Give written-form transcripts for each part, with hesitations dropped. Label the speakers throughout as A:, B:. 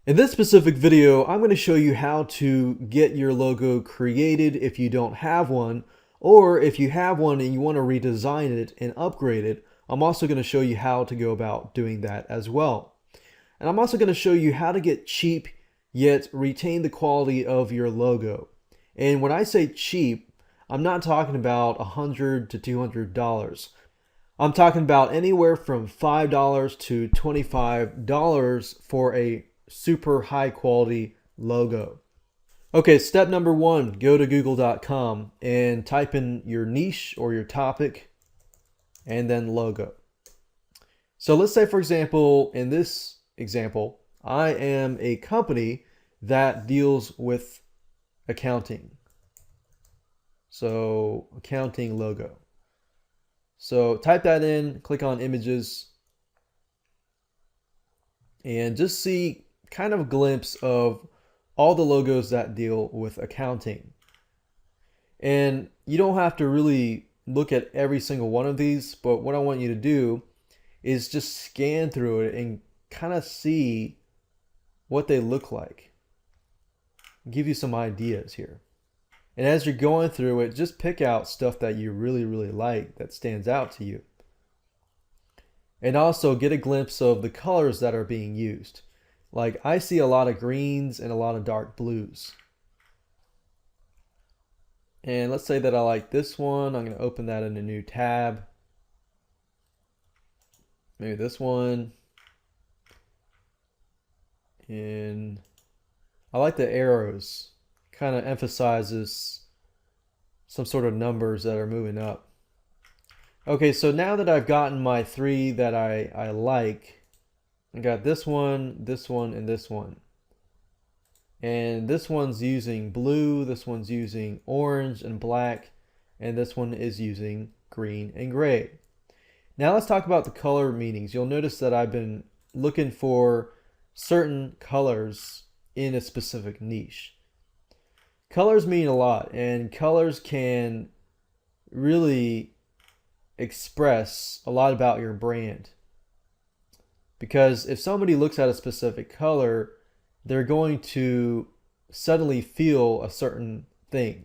A: In this specific video, I'm going to show you how to get your logo created if you don't have one, or if you have one and you want to redesign it and upgrade it. I'm also going to show you how to go about doing that as well. And I'm also going to show you how to get cheap yet retain the quality of your logo. And when I say cheap, I'm not talking about $100 to $200. I'm talking about anywhere from $5 to $25 for a super high quality logo. Okay, step number one, go to google.com and type in your niche or your topic and then logo. So let's say, for example, in this example, I am a company that deals with accounting. So accounting logo. So type that in, click on images, and just see kind of a glimpse of all the logos that deal with accounting. And you don't have to really look at every single one of these, but what I want you to do is just scan through it and kind of see what they look like. Give you some ideas here. And as you're going through it, just pick out stuff that you really like that stands out to you. And also get a glimpse of the colors that are being used. Like I see a lot of greens and a lot of dark blues. And let's say that I like this one. I'm going to open that in a new tab. Maybe this one. And I like the arrows. Kind of emphasizes some sort of numbers that are moving up. Okay, so now that I've gotten my three that I like, I got this one, and this one. And this one's using blue, this one's using orange and black, and this one is using green and gray. Now let's talk about the color meanings. You'll notice that I've been looking for certain colors in a specific niche. Colors mean a lot, and colors can really express a lot about your brand. Because if somebody looks at a specific color, they're going to suddenly feel a certain thing.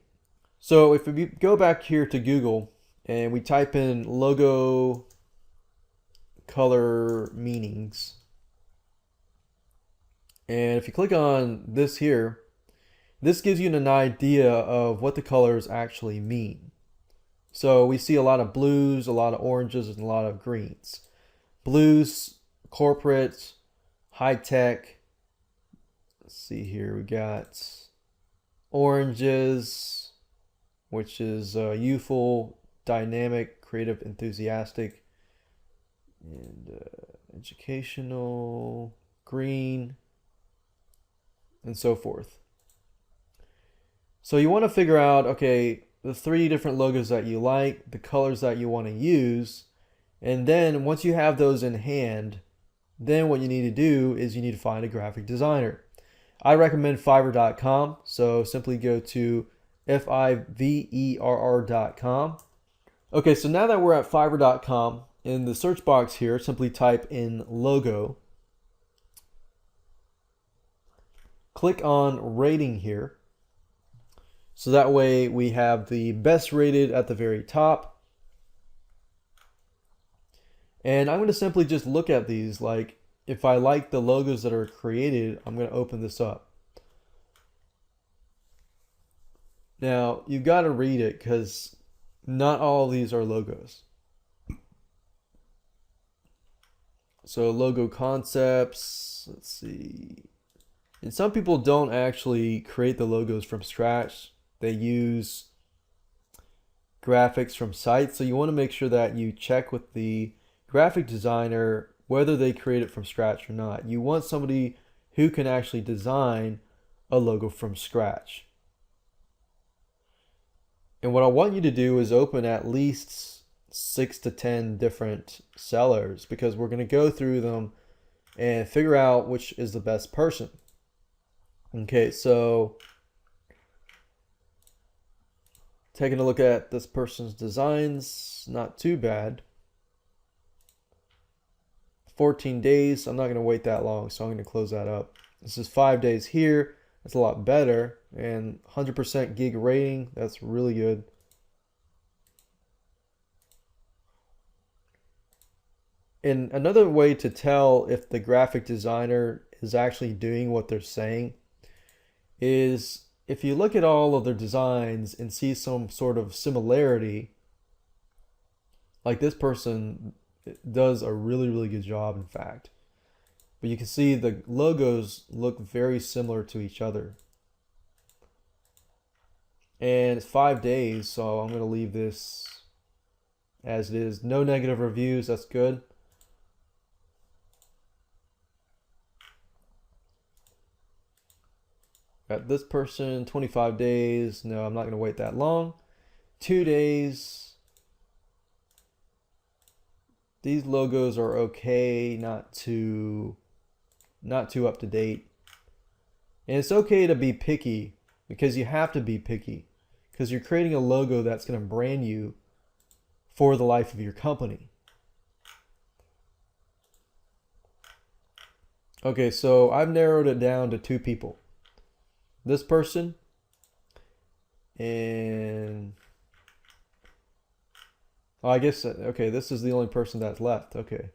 A: So if we go back here to Google and we type in logo color meanings, and if you click on this here, this gives you an idea of what the colors actually mean. So we see a lot of blues, a lot of oranges, and a lot of greens. Blues, corporate, high tech. Let's see here, we got oranges, which is youthful, dynamic, creative, enthusiastic, and educational, green, and so forth. So you want to figure out, okay, the three different logos that you like, the colors that you want to use, and then once you have those in hand, then what you need to do is you need to find a graphic designer. I recommend Fiverr.com, so simply go to Fiverr.com. Okay, so now that we're at Fiverr.com, in the search box here, simply type in logo. Click on rating here. So that way we have the best rated at the very top. And I'm going to simply just look at these. Like if I like the logos that are created, I'm going to open this up. Now you've got to read it because not all of these are logos. So logo concepts, let's see. And some people don't actually create the logos from scratch. They use graphics from sites. So you want to make sure that you check with the graphic designer whether they create it from scratch or not. You want somebody who can actually design a logo from scratch. And what I want you to do is open at least 6 to 10 different sellers because we're going to go through them and figure out which is the best person. Okay, so taking a look at this person's designs, not too bad. 14 days. I'm not going to wait that long, so I'm going to close that up. This is 5 days here. That's a lot better. And 100% gig rating. That's really good. And another way to tell if the graphic designer is actually doing what they're saying is if you look at all of their designs and see some sort of similarity, like this person does a really good job, in fact. But you can see the logos look very similar to each other. And it's 5 days, so I'm going to leave this as it is. No negative reviews, that's good. Got this person, 25 days. No, I'm not going to wait that long. 2 days. These logos are okay, not too up to date. And it's okay to be picky, because you have to be picky, because you're creating a logo that's going to brand you for the life of your company. Okay, so I've narrowed it down to 2 people. This person and oh, I guess okay, this is the only person that's left. Okay,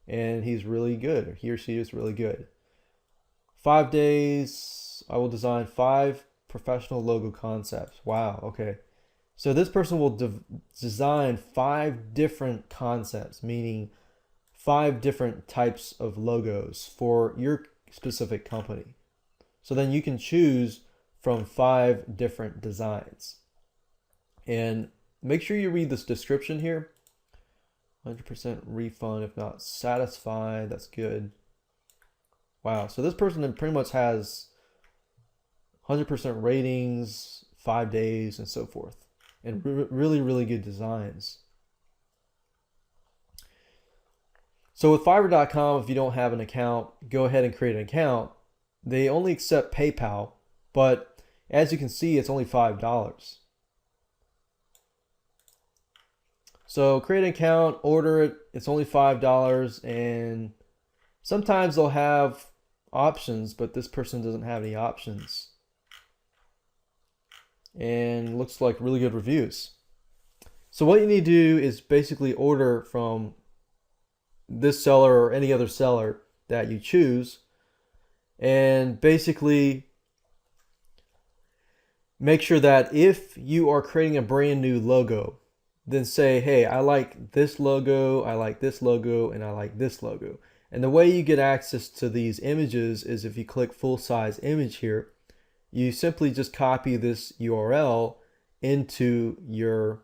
A: and he's really good. He or she is really good. 5 days. I will design 5 professional logo concepts. Wow. Okay, so this person will design 5 different concepts, meaning 5 different types of logos for your specific company. So then you can choose from 5 different designs. And make sure you read this description here. 100% refund if not satisfied. That's good. Wow. So this person pretty much has 100% ratings, 5 days, and so forth. And really good designs. So with Fiverr.com, if you don't have an account, go ahead and create an account. They only accept PayPal, but as you can see, it's only $5. So create an account, order it, it's only $5, and sometimes they'll have options, but this person doesn't have any options. And looks like really good reviews. So what you need to do is basically order from this seller or any other seller that you choose, and basically make sure that if you are creating a brand new logo, then say, hey, I like this logo, I like this logo, and I like this logo. And the way you get access to these images is if you click full size image here, you simply just copy this URL into your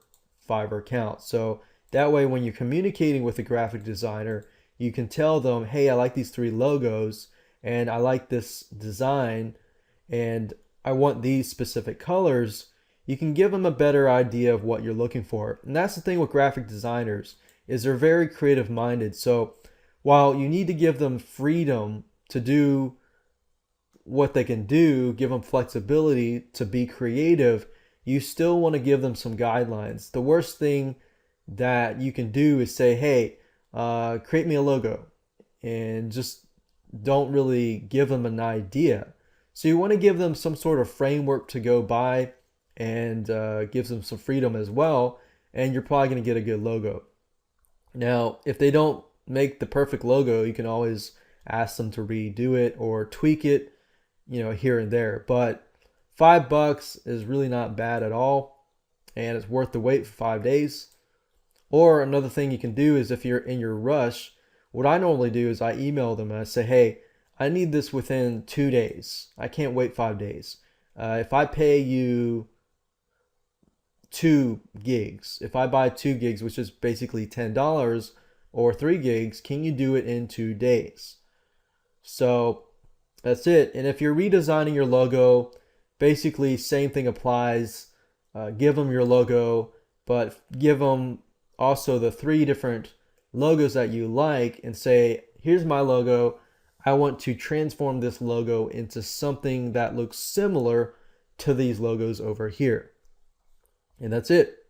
A: Fiverr account. So that way when you're communicating with a graphic designer, you can tell them, hey, I like these 3 logos, and I like this design, and I want these specific colors. You can give them a better idea of what you're looking for. And that's the thing with graphic designers, is they're very creative minded. So while you need to give them freedom to do what they can do, give them flexibility to be creative, you still want to give them some guidelines. The worst thing that you can do is say, hey, create me a logo, and just don't really give them an idea. So you want to give them some sort of framework to go by, and gives them some freedom as well, and you're probably going to get a good logo. Now, if they don't make the perfect logo, you can always ask them to redo it or tweak it, here and there. But $5 is really not bad at all, and it's worth the wait for 5 days. Or another thing you can do is, if you're in your rush, what I normally do is I email them and I say, hey, I need this within 2 days. I can't wait 5 days. If I pay you 2 gigs, if I buy 2 gigs, which is basically $10, or 3 gigs, can you do it in 2 days? So that's it. And if you're redesigning your logo, basically same thing applies. Give them your logo, but give them also the 3 different logos that you like, and say, here's my logo. I want to transform this logo into something that looks similar to these logos over here. And that's it.